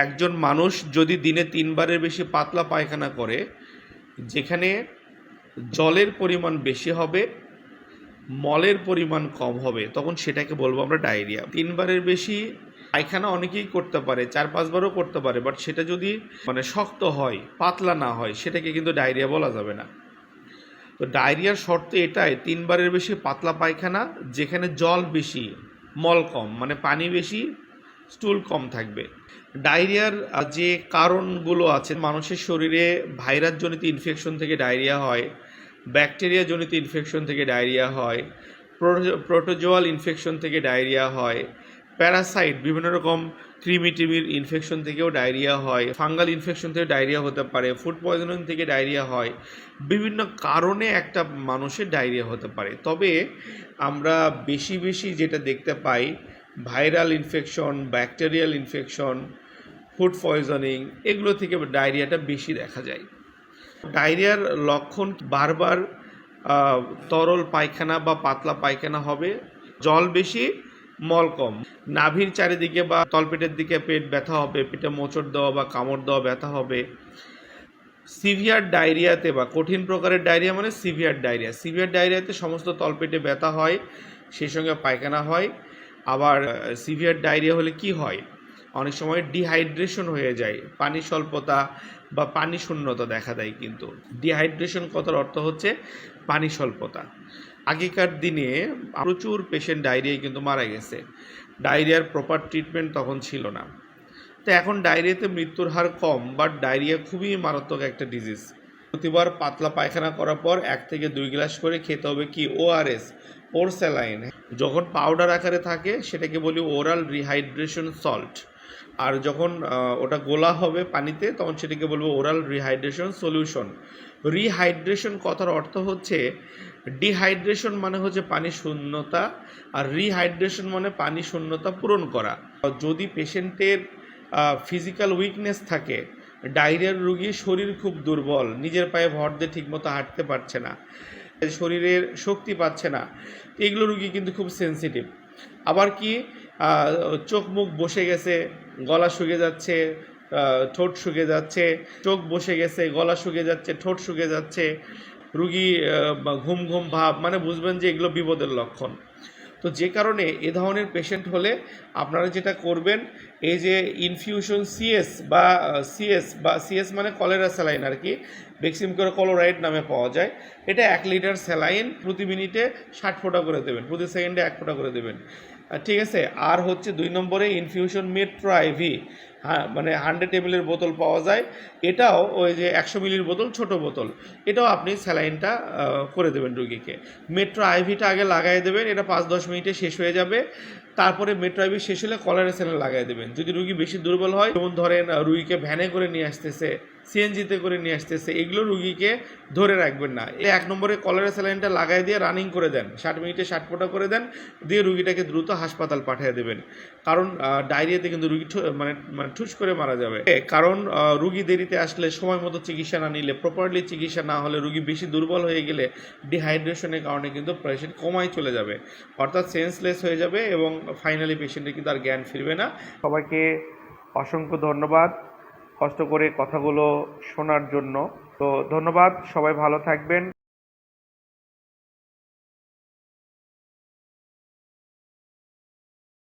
একজন মানুষ যদি দিনে ৩ বারের বেশি পাতলা পায়খানা করে, যেখানে জলের পরিমাণ বেশি হবে, মলের পরিমাণ কম হবে, তখন সেটাকে বলবো আমরা ডায়রিয়া। ৩ বারের বেশি পায়খানা অনেকেই করতে পারে, ৪-৫ বারও করতে পারে, বাট সেটা যদি শক্ত হয়, পাতলা না হয়, সেটাকে কিন্তু ডায়রিয়া বলা যাবে না। তো ডায়রিয়ার শর্ত এটাই, ৩ বারের বেশি পাতলা পায়খানা, যেখানে জল বেশি, মল কম, পানি বেশি, স্টুল কম থাকবে। ডায়রিয়ার যে কারণগুলো আছে, মানুষের শরীরে ভাইরাসজনিত ইনফেকশন থেকে ডায়রিয়া হয়, ব্যাকটেরিয়া জনিত ইনফেকশন থেকে ডায়রিয়া হয়, প্রোটোজোয়াল ইনফেকশন থেকে ডায়রিয়া হয়, প্যারাসাইট বিভিন্ন রকম কৃমির ইনফেকশন থেকেও ডায়রিয়া হয়, ফাঙ্গাল ইনফেকশন থেকে ডায়রিয়া হতে পারে, ফুড পয়জনিং থেকে ডায়রিয়া হয়, বিভিন্ন কারণে একটা মানুষের ডায়রিয়া হতে পারে। তবে আমরা বেশি যেটা দেখতে পাই, viral infection, bacterial infection, food poisoning, এগুলো থেকে ডায়রিয়াটা বেশি দেখা যায়। ডায়রিয়ার লক্ষণ বারবার তরল পায়খানা বা পাতলা পায়খানা হবে, জল বেশি, মল কম, নাভির চারিদিকে বা তলপেটের দিকে পেট ব্যথা হবে, পেটে মোচড় দেওয়া বা কামড় দেওয়া ব্যথা হবে। সিভিয়ার ডায়রিয়াতে বা কঠিন প্রকারের ডায়রিয়া সিভিয়ার ডায়রিয়াতে সমস্ত তলপেটে ব্যথা হয়, সেই সঙ্গে পায়খানা হয়। আবার সিভিয়ার ডায়রিয়া হলে কি হয়, অনেক সময় ডিহাইড্রেশন হয়ে যায়, পানি স্বল্পতা বা পানি শূন্যতা দেখা দেয়। কিন্তু ডিহাইড্রেশন কথার অর্থ হচ্ছে পানি স্বল্পতা। আগেকার দিনে প্রচুর পেশেন্ট ডায়রিয়ায় কিন্তু মারা গেছে, ডায়রিয়ার প্রপার ট্রিটমেন্ট তখন ছিল না। তো এখন ডায়রিয়াতে মৃত্যুর হার কম, বাট ডায়রিয়া খুবই মারাত্মক একটা ডিজিজ। প্রতিবার পাতলা পায়খানা করার পর 1 থেকে 2 গ্লাস করে খেতে হবে কি ওআরএস, ওর স্যালাইন। যখন পাউডার আকারে থাকে সেটাকে বলি ওরাল রিহাইড্রেশন সল্ট, আর যখন ওটা গোলা হবে পানিতে তখন সেটাকে বলবো ওরাল রিহাইড্রেশন সলিউশন। রিহাইড্রেশন কথার অর্থ হচ্ছে, ডিহাইড্রেশন হচ্ছে পানি শূন্যতা, আর রিহাইড্রেশন পানি শূন্যতা পূরণ করা। যদি পেশেন্টের ফিজিক্যাল উইকনেস থাকে, ডায়রিয়ার রোগী শরীর খুব দুর্বল, নিজের পায়ে ভর দিয়ে ঠিকমতো হাঁটতে পারছে না, শরীরের শক্তি পাচ্ছে না, এগুলো রোগী কিন্তু খুব সেন্সিটিভ। আবার কি চোখ মুখ বসে গেছে, গলা শুকিয়ে যাচ্ছে, ঠোঁট শুকিয়ে যাচ্ছে, চোখ বসে গেছে, গলা শুকিয়ে যাচ্ছে, ঠোঁট শুকিয়ে যাচ্ছে, রুগী ঘুম ভাব, বুঝবেন যে এগুলো বিপদের লক্ষণ। তো যে কারণে এ ধরনের পেশেন্ট হলে আপনারা যেটা করবেন, এই যে ইনফিউশন সিএস কলেরা স্যালাইন আর কি, বেক্সিমকোর ক্লোরাইড নামে পাওয়া যায়, এটা 1 লিটার স্যালাইন প্রতি মিনিটে 60 ফোঁটা করে দেবেন, প্রতি সেকেন্ডে 1 ফোঁটা করে দেবেন, ঠিক আছে। আর হচ্ছে 2 নম্বরে ইনফিউশন মেট্রো আইভি, 100 ml বোতল পাওয়া যায়, এটাও ওই যে 100 মিলির বোতল, ছোট বোতল, এটাও আপনি স্যালাইনটা করে দেবেন রুগীকে। মেট্রো আইভিটা আগে লাগাই দেবেন, এটা 5-10 মিনিটে শেষ হয়ে যাবে। তারপরে মেট্রো আইভি শেষ হলে কলেরা স্যালাইন লাগাই দেবেন। যদি রুগী বেশি দুর্বল হয়, যেমন ধরেন রুগীকে ভ্যানে করে নিয়ে আসতেছে, সিএনজিতে করে নিয়ে আসতেছে, এগুলো রুগীকে ধরে রাখবেন না। 1 নম্বরে কলেরা স্যালাইনটা লাগাই দিয়ে রানিং করে দেন, 60 মিনিটে 60 ফোঁটা করে দেন, দিয়ে রুগীটাকে দ্রুত হাসপাতাল পাঠিয়ে দেবেন। কারণ ডায়রিয়াতে কিন্তু রুগী ঠুস করে মারা যাবে। কারণ রুগী দেরিতে আসলে, সময় মতো চিকিৎসা না নিলে, প্রপারলি চিকিৎসা না হলে, রুগী বেশি দুর্বল হয়ে গেলে ডিহাইড্রেশনের কারণে কিন্তু পেশেন্ট কোমায় চলে যাবে, অর্থাৎ সেন্সলেস হয়ে যাবে, এবং ফাইনালি পেশেন্টের কিন্তু আর জ্ঞান ফিরবে না। সবাইকে অসংখ্য ধন্যবাদ কষ্ট করে কথাগুলো শোনার জন্য। তো ধন্যবাদ, সবাই ভালো থাকবেন।